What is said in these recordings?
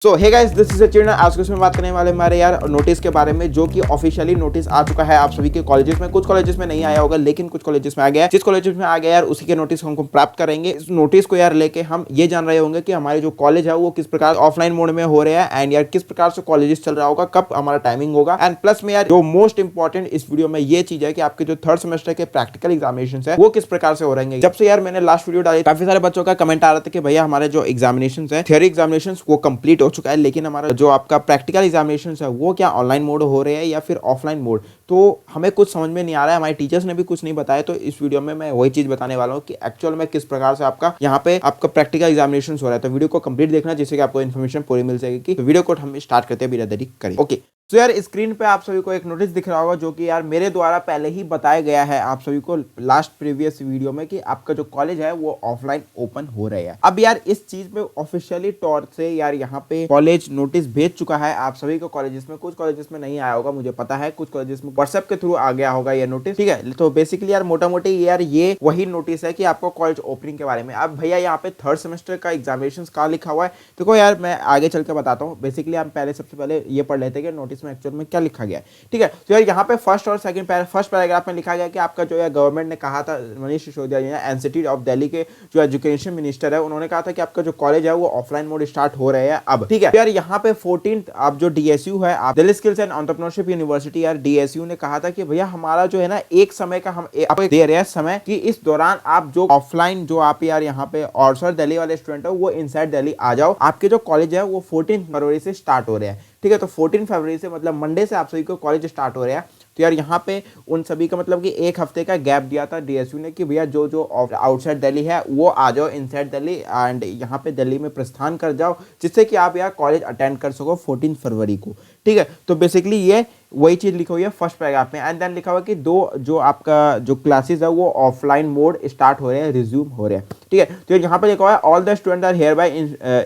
So hey guys, this is Sachin. आज के इसमें बात करने वाले हमारे यार नोटिस के बारे में, जो कि ऑफिशियली नोटिस आ चुका है आप सभी के कॉलेजेस में। कुछ कॉलेजेस में नहीं आया होगा, लेकिन कुछ कॉलेजेस में आ गया है। जिस कॉलेजेस में आ गया यार, उसी के नोटिस हमको प्राप्त करेंगे। इस नोटिस को यार लेके हम ये जान रहे होंगे कि हमारे जो कॉलेज है वो किस प्रकार ऑफलाइन मोड में हो रहे हैं, एंड यार किस प्रकार से कॉलेजेस चल रहा होगा, कब हमारा टाइमिंग होगा। एंड प्लस में यार जो मोस्ट इंपॉर्टेंट इस वीडियो में ये चीज है कि आपके जो थर्ड सेमेस्टर के प्रैक्टिकल एग्जामिनेशन है वो किस प्रकार से हो रहेंगे। जब से यार मैंने लास्ट वीडियो डाली, काफी सारे बच्चों का कमेंट आ रहा था कि भैया हमारे जो एग्जामिनेशन है, थियरी एग्जामिनेशन वो कंप्लीट हो चुका है, लेकिन हमारा जो आपका प्रैक्टिकल एग्जामिनेशन है वो क्या ऑनलाइन मोड हो रहे हैं या फिर ऑफलाइन मोड। तो हमें कुछ समझ में नहीं आ रहा है, हमारे टीचर्स ने भी कुछ नहीं बताया। तो इस वीडियो में मैं वही चीज बताने वाला हूँ कि एक्चुअल में किस प्रकार से आपका यहाँ पे आपका प्रैक्टिकल एग्जामिनेशन हो रहा है। तो वीडियो को कंप्लीट देखना, जिससे कि आपको इन्फॉर्मेशन पूरी मिल सकेगी। तो वीडियो को हम स्टार्ट करते हैं बिना देरी करें। ओके, तो यार स्क्रीन पे आप सभी को एक नोटिस दिख रहा होगा, जो कि यार मेरे द्वारा पहले ही बताया गया है आप सभी को लास्ट प्रीवियस वीडियो में कि आपका जो कॉलेज है वो ऑफलाइन ओपन हो रहा है। अब यार इस चीज पे ऑफिशियली तौर से यार यहाँ पे कॉलेज नोटिस भेज चुका है आप सभी को कॉलेजेस में। कुछ कॉलेजेस में नहीं आया होगा, मुझे पता है। कुछ कॉलेजेस में व्हाट्सएप के थ्रू आ गया होगा ये नोटिस, ठीक है। तो बेसिकली यार मोटा मोटी यार ये वही नोटिस है कि आपको कॉलेज ओपनिंग के बारे में। अब भैया यहाँ पे थर्ड सेमेस्टर का एग्जामिनेशन कहाँ लिखा हुआ है, देखो यार मैं आगे चल के बताता हूँ। बेसिकली हम पहले सबसे पहले ये पढ़ लेते हैं कि नोटिस में एक्चुअल में क्या लिखा गया है, ठीक है। तो यार यहाँ पे फर्स्ट और सेकंड फर्स्ट पैराग्राफ में लिखा गया कि आपका जो है गवर्नमेंट ने कहा था, मनीष सिसोदिया जी ने, एनसीटी ऑफ दिल्ली के जो एजुकेशन मिनिस्टर है, उन्होंने कहा था कि आपका जो कॉलेज है वो ऑफलाइन मोड स्टार्ट हो रहे हैं अब, ठीक है। तो यार यहाँ पे 14th आप जो डीएसयू है, आप Delhi skills and entrepreneurship university, यार डीएसयू ने कहा था कि भैया हमारा जो है ना एक समय का हम आपको दे रहे हैं समय कि इस दौरान आप जो ऑफलाइन जो आप यार यहाँ पे और दिल्ली वाले स्टूडेंट हो वो इनसाइड दिल्ली आ जाओ। आपके जो कॉलेज है वो 14 फरवरी से स्टार्ट हो रहे हैं, ठीक है। तो 14 फरवरी से मतलब मंडे से आप सभी को कॉलेज स्टार्ट हो रहा है। तो यार यहाँ पे उन सभी का मतलब कि एक हफ्ते का गैप दिया था डीएसयू ने कि भैया जो जो आउटसाइड दिल्ली है वो आ जाओ इनसाइड दिल्ली, एंड यहाँ पे दिल्ली में प्रस्थान कर जाओ, जिससे कि आप यार कॉलेज अटेंड कर सको 14 फरवरी को, ठीक है। तो बेसिकली ये वही चीज लिखी हुई है फर्स्ट पैराग्राफ में। एंड देन लिखा हुआ है कि जो आपका जो क्लासेस है वो ऑफलाइन मोड स्टार्ट हो रहे हैं, रिज्यूम हो रहे हैं, ठीक है। तो यहाँ पे लिखा हुआ है all the student are hereby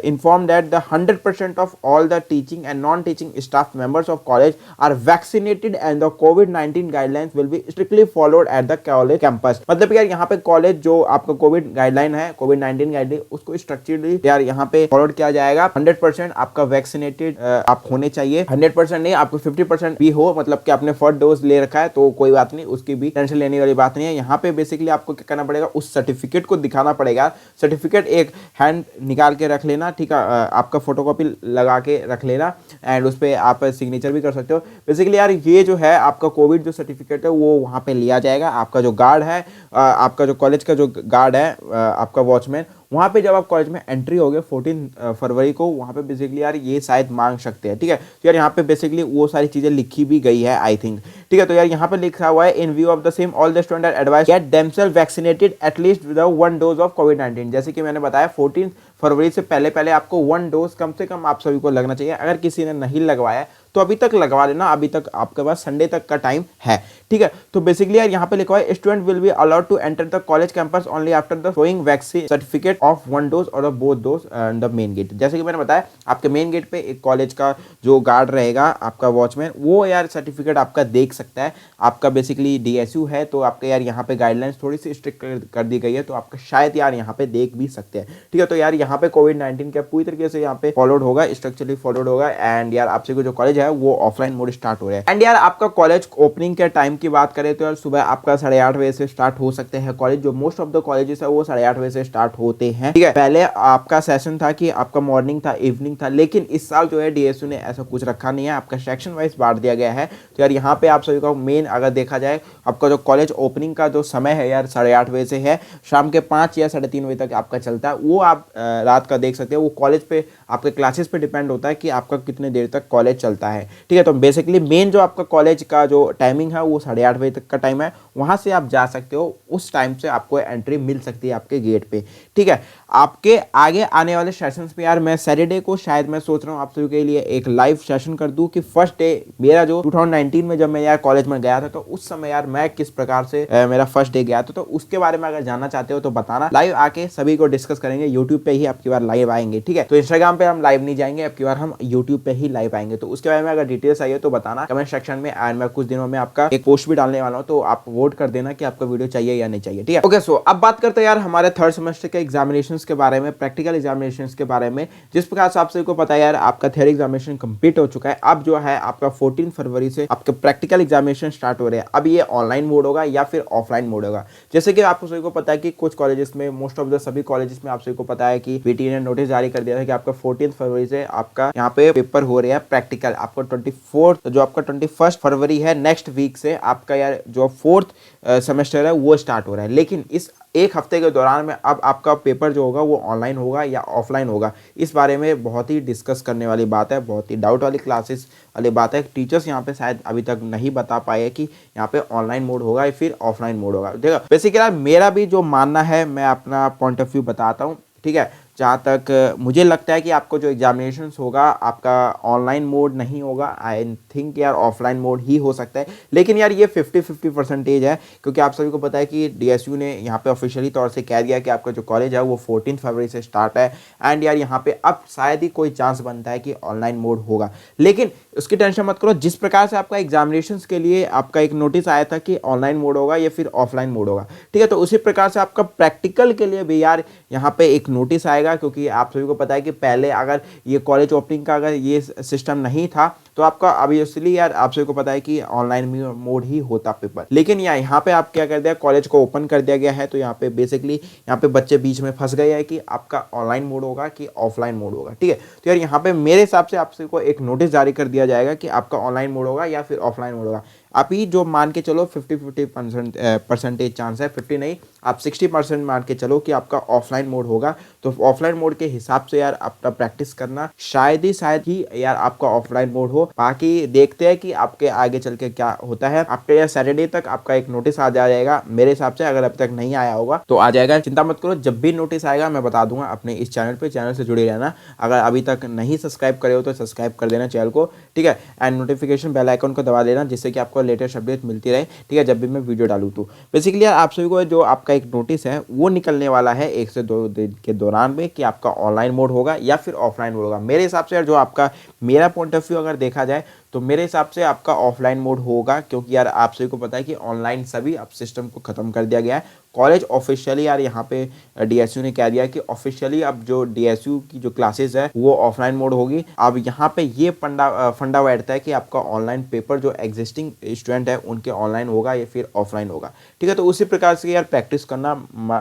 inform that the 100% of all the teaching and non teaching staff members of college are vaccinated and the कोविड-19 guidelines will be strictly followed at the college campus. मतलब यार यहाँ पे college जो आपका Covid guideline है, कोविड-19 guideline, उसको structurally यार यहाँ पे फॉलोड किया जाएगा। 100% आपका वैक्सीनेटेड आप होने चाहिए, 100% नहीं, आपको 50% भी हो, मतलब कि आपने फर्स्ट डोज ले रखा है तो कोई बात नहीं, उसकी भी टेंशन लेने वाली बात नहीं है। यहाँ पे बेसिकली आपको क्या करना पड़ेगा, उस सर्टिफिकेट को दिखाना पड़ेगा। सर्टिफिकेट एक हैंड निकाल के रख लेना, ठीक है, आपका फोटोकॉपी लगा के रख लेना, एंड उस पर आप सिग्नेचर भी कर सकते हो। बेसिकली यार ये जो है आपका कोविड जो सर्टिफिकेट है वो वहाँ पे लिया जाएगा। आपका जो गार्ड है, आपका जो कॉलेज का जो गार्ड है, आपका वॉचमैन, वहाँ पे जब आप कॉलेज में एंट्री होगे 14 फरवरी को, वहाँ पे बेसिकली यार ये शायद मांग सकते हैं, ठीक है। तो यार यहाँ पे बेसिकली वो सारी चीज़ें लिखी भी गई है आई थिंक, ठीक है। तो यार यहाँ पे लिखा हुआ है in view of the same all the student are advised get themselves vaccinated at least with 1 dose of कोविड-19। जैसे कि मैंने बताया 14 फरवरी से पहले पहले आपको 1 डोज कम से कम आप सभी को लगना चाहिए। अगर किसी ने नहीं लगवाया तो अभी तक लगवा लेना, अभी तक आपके पास संडे तक का टाइम है, ठीक है। तो बेसिकली यार यहाँ पे लिखा है student will be allowed to enter the college campus only after the showing vaccine certificate of 1 dose और both dose and the main gate. जैसे कि मैंने बताया आपके मेन गेट पे एक कॉलेज का जो गार्ड रहेगा, आपका वॉचमैन, वो यार सर्टिफिकेट आपका देख सकता है। आपका बेसिकली डीएसयू है तो आपके यार यहाँ पे गाइडलाइंस थोड़ी सी स्ट्रिक्ट कर दी गई है, तो आपका शायद यार यहाँ पे देख भी सकते हैं, ठीक है। तो यार यहाँ पे कोविड-19 का पूरी तरीके से यहाँ पे फॉलोड होगा, स्ट्रक्चरली फॉलोड होगा, एंड यार आपसे को जो कॉलेज है वो ऑफलाइन मोड स्टार्ट हो रहा है। एंड यार आपका कॉलेज ओपनिंग के टाइम की बात करें तो यार सुबह आपका 8:30 बजे से स्टार्ट हो सकते हैं कॉलेज। जो मोस्ट ऑफ द कॉलेजेस है वो 8:30 बजे से स्टार्ट होते हैं, ठीक है। पहले आपका सेशन था कि आपका मॉर्निंग था, इवनिंग था, लेकिन इस साल जो है डीएसयू ने ऐसा कुछ रखा नहीं है, आपका सेक्शन वाइज बांट दिया गया है। तो यार यहाँ पे आप सभी का मेन अगर देखा जाए, आपका जो कॉलेज ओपनिंग का जो समय है यार 8:30 बजे से है, शाम के 5 या 3:30 बजे तक आपका चलता है। वो आप रात का देख सकते हैं, वो कॉलेज पे आपके क्लासेस पे डिपेंड होता है कि आपका कितने देर तक कॉलेज चलता है, ठीक है। तो बेसिकली मेन जो आपका कॉलेज का जो टाइमिंग है वो 8:30 बजे तक का टाइम है, वहां से आप जा सकते हो, उस टाइम से आपको एंट्री मिल सकती है आपके गेट पे, ठीक है। आपके आगे आने वाले सेशंस पे यार मैं सैटरडे को शायद मैं सोच रहा हूँ आप सभी के लिए एक लाइव सेशन कर दूं कि फर्स्ट डे मेरा जो 2019 में जब मैं यार कॉलेज में गया था तो उस समय यार मैं किस प्रकार से मेरा फर्स्ट डे गया था, तो उसके बारे में अगर जानना चाहते हो तो बताना, लाइव आके सभी को डिस्कस करेंगे। यूट्यूब पे ही आपकी बार लाइव आएंगे, ठीक है। तो इंस्टाग्राम पे हम लाइव नहीं जाएंगे, आपकी बार हम यूट्यूब पे ही लाइव आएंगे। तो उसके बारे में अगर डिटेल्स आई है तो बताना कमेंट सेक्शन में, एंड मैं कुछ दिनों में आपका एक पोस्ट भी डालने वाला हूँ, तो आप वोट कर देना कि आपको वीडियो चाहिए या नहीं चाहिए, ठीक है। ओके, सो अब बात करते हैं यार हमारे थर्ड सेमेस्टर के एग्जामिनेशंस के बारे में, प्रैक्टिकल एग्जामिनेशंस के बारे में। जिस प्रकार से आप सभी को पता है यार, आपका थ्योरी एग्जामिनेशन कंप्लीट हो चुका है। अब जो है आपका 14 फरवरी से आपके प्रैक्टिकल एग्जामिनेशन स्टार्ट हो रहे हैं। अब ये ऑनलाइन मोड होगा या फिर ऑफलाइन मोड होगा। जैसे कि आप सभी को पता है कि कुछ कॉलेजेस में, मोस्ट ऑफ द सभी कॉलेजेस में आप सभी को पता है कि पीटी ने नोटिस जारी कर दिया था कि आपका 14 फरवरी से आपका यहाँ पे पेपर हो रहे हैं प्रैक्टिकल। आपको 24 जो आपका 21 फरवरी है, नेक्स्ट वीक से आपका यार जो फोर्थ सेमेस्टर है वो स्टार्ट हो रहा है। लेकिन इस एक हफ्ते के दौरान में अब आपका पेपर जो होगा वो ऑनलाइन होगा या ऑफलाइन होगा, इस बारे में बहुत ही डिस्कस करने वाली बात है, बहुत ही डाउट वाली क्लासेस वाली बात है। टीचर्स यहाँ पे शायद अभी तक नहीं बता पाए कि यहाँ पे ऑनलाइन मोड होगा या फिर ऑफलाइन मोड होगा। देखो बेसिकली मेरा भी जो मानना है, मैं अपना पॉइंट ऑफ व्यू बताता हूँ, ठीक है। जहाँ तक मुझे लगता है कि आपको जो एग्जामिनेशन होगा आपका ऑनलाइन मोड नहीं होगा, आई थिंक यार ऑफलाइन मोड ही हो सकता है। लेकिन यार ये 50-50% है, क्योंकि आप सभी को पता है कि डीएसयू ने यहाँ पे ऑफिशियली तौर से कह दिया कि आपका जो कॉलेज है वो 14 फरवरी से स्टार्ट है। एंड यार यहाँ पे अब शायद ही कोई चांस बनता है कि ऑनलाइन मोड होगा। लेकिन उसकी टेंशन मत करो, जिस प्रकार से आपका एग्जामिनेशन के लिए आपका एक नोटिस आया था कि ऑनलाइन मोड होगा या फिर ऑफलाइन मोड होगा, ठीक है, तो उसी प्रकार से आपका प्रैक्टिकल के लिए भी यार यहाँ पे एक नोटिस आएगा। क्योंकि आप सभी को पता है कि पहले अगर ये कॉलेज ओपनिंग का अगर ये सिस्टम नहीं था तो आपका ऑब्वियसली यार आप सभी को पता है कि ऑनलाइन मोड ही होता पेपर। लेकिन यहाँ पे आप क्या कर दिया, कॉलेज को ओपन कर दिया गया है, तो यहाँ पे बेसिकली यहाँ पे बच्चे बीच में फंस गए हैं कि आपका ऑनलाइन मोड होगा कि ऑफलाइन मोड होगा, ठीक है। तो यार यहाँ पे मेरे हिसाब से आप सभी को एक नोटिस जारी कर दिया जाएगा कि आपका ऑनलाइन मोड होगा या फिर ऑफलाइन मोड होगा। आप ही जो मान के चलो 50-50% चांस है, 50 नहीं आप 60% मान के चलो कि आपका ऑफलाइन मोड होगा। तो ऑफलाइन मोड के हिसाब से यार अपना प्रैक्टिस करना, शायद ही यार आपका ऑफलाइन मोड हो। बाकी देखते हैं कि आपके आगे चल के क्या होता है। आपके यार सैटरडे तक आपका एक नोटिस आ जाएगा मेरे हिसाब से, अगर अभी तक नहीं आया होगा तो आ जाएगा, चिंता मत करो। जब भी नोटिस आएगा मैं बता दूंगा अपने इस चैनल पे, चैनल से जुड़े रहना। अगर अभी तक नहीं सब्सक्राइब करे हो तो सब्सक्राइब कर देना चैनल को, ठीक है, एंड नोटिफिकेशन बेल आइकन को दबा देना, जिससे कि आपको लेटेस्ट अपडेट मिलती रहे, ठीक है, जब भी मैं वीडियो डालूँ तो। बेसिकली यार आप सभी को जो आपका एक नोटिस है वो निकलने वाला है 1 से 2 दिन के दौरान में कि आपका ऑनलाइन मोड होगा या फिर ऑफलाइन मोड होगा। मेरे हिसाब से यार जो आपका, मेरा पॉइंट ऑफ व्यू अगर देखा जाए तो मेरे हिसाब से आपका ऑफलाइन मोड होगा, क्योंकि यार आप सभी को पता है कि ऑनलाइन सभी अब सिस्टम को खत्म कर दिया गया है। कॉलेज ऑफिशियली यार यहाँ पे डीएसयू ने कह दिया कि ऑफिशियली अब जो डीएसयू की जो क्लासेस है वो ऑफलाइन मोड होगी। अब यहाँ पे ये फंडा बैठता है कि आपका ऑनलाइन पेपर जो एग्जिस्टिंग स्टूडेंट है उनके ऑनलाइन होगा या फिर ऑफलाइन होगा, ठीक है। तो उसी प्रकार से यार प्रैक्टिस करना,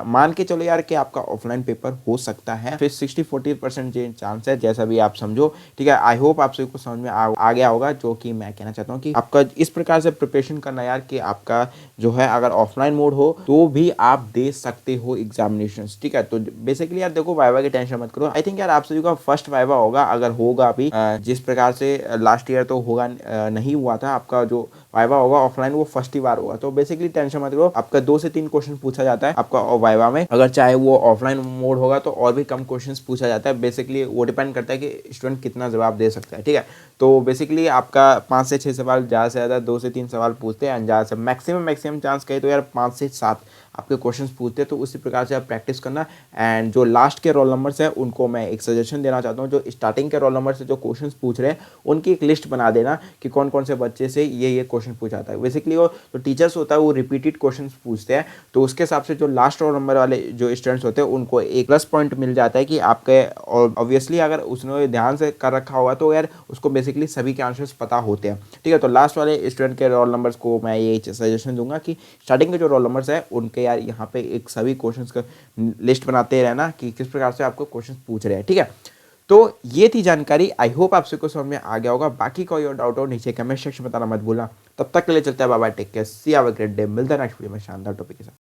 मान के चलो यार कि आपका ऑफलाइन पेपर हो सकता है, फिर 60-40% चांस है, जैसा भी आप समझो, ठीक है। आई होप आप सभी को समझ में आ गया होगा जो कि मैं कहना चाहता हूँ कि आपका इस प्रकार से प्रिपरेशन करना यार कि आपका जो है अगर ऑफलाइन मोड हो तो भी आप दे सकते हो एग्जामिनेशंस, ठीक है। तो बेसिकली यार देखो, वाइवा की टेंशन मत करो। आई थिंक यार आप सभी का फर्स्ट वाइवा होगा, अगर होगा भी, जिस प्रकार से लास्ट ईयर तो होगा नहीं हुआ था, आपका जो वाइवा होगा ऑफलाइन वो फर्स्ट ही बार होगा। तो बेसिकली टेंशन मत करो, आपका 2 से 3 क्वेश्चन पूछा जाता है आपका वाइवा में, अगर चाहे वो ऑफलाइन मोड होगा तो और भी कम क्वेश्चन पूछा जाता है। बेसिकली वो डिपेंड करता है कि स्टूडेंट कितना जवाब दे सकता है, ठीक है। तो बेसिकली आपका 5 से 6 सवाल, ज़्यादा से ज़्यादा 2 से 3 सवाल पूछते हैं, ज़्यादा से मैक्सिमम चांस कहे तो यार 5 से 7 आपके क्वेश्चंस पूछते हैं। तो उसी प्रकार से आप प्रैक्टिस करना। एंड जो लास्ट के रोल नंबर्स हैं उनको मैं एक सजेशन देना चाहता हूँ, जो स्टार्टिंग के रोल नंबर से जो क्वेश्चंस पूछ रहे हैं उनकी एक लिस्ट बना देना कि कौन कौन से बच्चे से ये क्वेश्चन पूछा जाता है। बेसिकली वो जो टीचर्स होता है वो रिपीटेड क्वेश्चन पूछते हैं, तो उसके हिसाब से जो लास्ट रोल नंबर वाले जो स्टूडेंट्स होते हैं उनको एक प्लस पॉइंट मिल जाता है कि आपके, और ऑब्वियसली अगर उसने ध्यान से कर रखा होगा तो यार उसको बेसिकली सभी के आंसर्स पता होते हैं, ठीक है। तो लास्ट वाले स्टूडेंट के रोल नंबर्स को मैं ये सजेशन दूंगा कि स्टार्टिंग के जो रोल नंबर्स है उनके यार यहाँ पे एक सभी क्वेश्चंस का लिस्ट बनाते रहना कि किस प्रकार से आपको क्वेश्चंस पूछ रहे हैं, ठीक है। तो ये थी जानकारी, आई होप आप सबको समझ में आ गया होगा। बाकी कोई और डाउट हो नीचे कमेंट सेक्शन में बताना मत भूलना। तब तक के लिए चलते हैं, bye bye, take care, see have a great day. मिलते हैं नेक्स्ट वीडियो में शानदार टॉपिक के साथ।